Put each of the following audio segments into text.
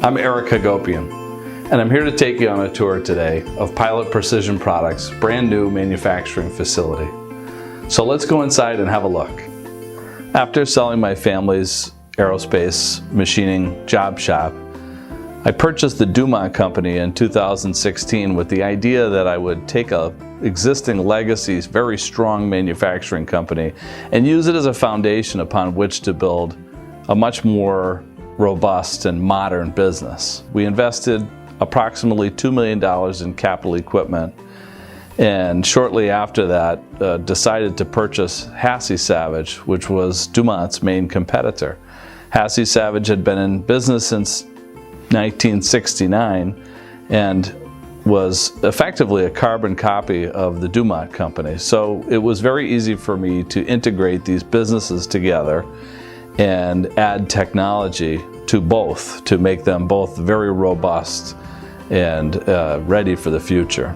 I'm Eric Hagopian, and I'm here to take you on a tour today of Pilot Precision Products' brand new manufacturing facility. So let's go inside and have a look. After selling my family's aerospace machining job shop, I purchased the Dumont company in 2016 with the idea that I would take a existing legacy, very strong manufacturing company and use it as a foundation upon which to build a much more robust and modern business. We invested approximately $2 million in capital equipment, and shortly after that decided to purchase Hassey Savage, which was Dumont's main competitor. Hassey Savage had been in business since 1969 and was effectively a carbon copy of the Dumont company. So it was very easy for me to integrate these businesses together and add technology to both to make them both very robust and ready for the future.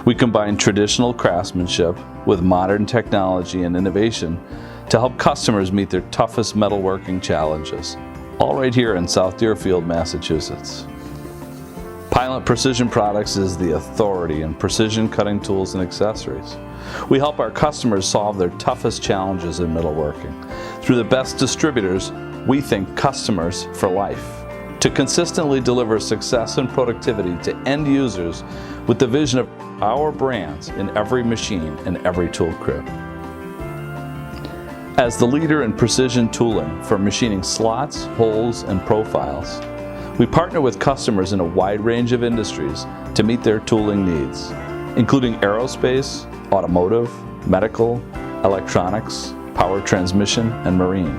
We combine traditional craftsmanship with modern technology and innovation to help customers meet their toughest metalworking challenges, all right here in South Deerfield, Massachusetts. Pilot Precision Products is the authority in precision cutting tools and accessories. We help our customers solve their toughest challenges in metalworking. Through the best distributors, we think customers for life, to consistently deliver success and productivity to end users with the vision of our brands in every machine and every tool crib. As the leader in precision tooling for machining slots, holes, and profiles, we partner with customers in a wide range of industries to meet their tooling needs, including aerospace, automotive, medical, electronics, power transmission, and marine.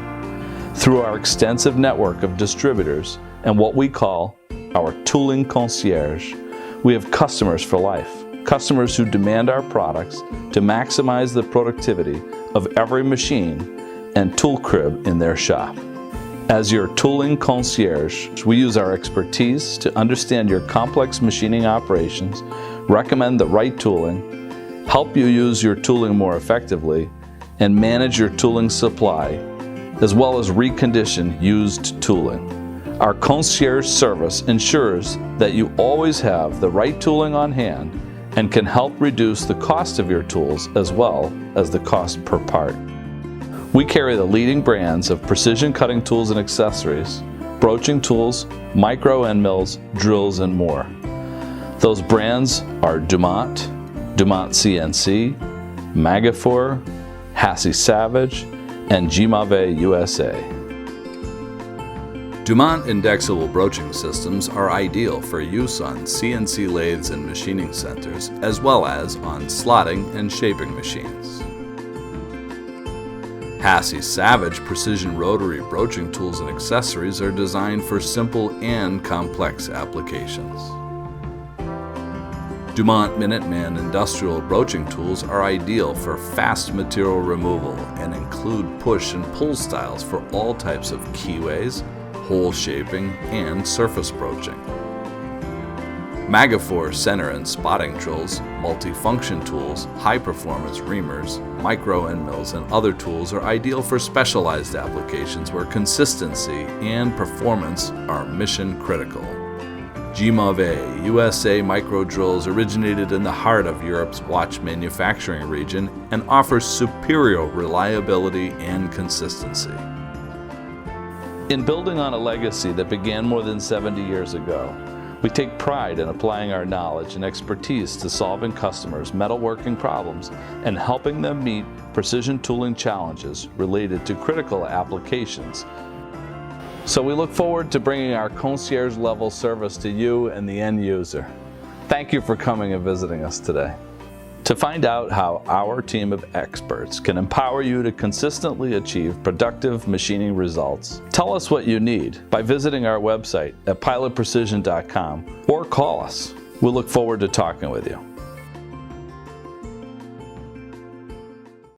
Through our extensive network of distributors and what we call our Tooling Concierge, we have customers for life, customers who demand our products to maximize the productivity of every machine and tool crib in their shop. As your Tooling Concierge, we use our expertise to understand your complex machining operations, recommend the right tooling, help you use your tooling more effectively, and manage your tooling supply, as well as recondition used tooling. Our concierge service ensures that you always have the right tooling on hand and can help reduce the cost of your tools as well as the cost per part. We carry the leading brands of precision cutting tools and accessories, broaching tools, micro end mills, drills, and more. Those brands are Dumont, Dumont CNC, Megafor, Hassey Savage, and Gimave USA. Dumont indexable broaching systems are ideal for use on CNC lathes and machining centers, as well as on slotting and shaping machines. Hassey Savage precision rotary broaching tools and accessories are designed for simple and complex applications. Dumont Minuteman industrial broaching tools are ideal for fast material removal and include push and pull styles for all types of keyways, hole shaping, and surface broaching. Megafor center and spotting drills, multifunction tools, high-performance reamers, micro end mills, and other tools are ideal for specialized applications where consistency and performance are mission critical. Gimave USA micro drills originated in the heart of Europe's watch manufacturing region and offers superior reliability and consistency. In building on a legacy that began more than 70 years ago, we take pride in applying our knowledge and expertise to solving customers' metalworking problems and helping them meet precision tooling challenges related to critical applications. So we look forward to bringing our concierge level service to you and the end user. Thank you for coming and visiting us today. To find out how our team of experts can empower you to consistently achieve productive machining results, tell us what you need by visiting our website at pilotprecision.com or call us. We'll look forward to talking with you.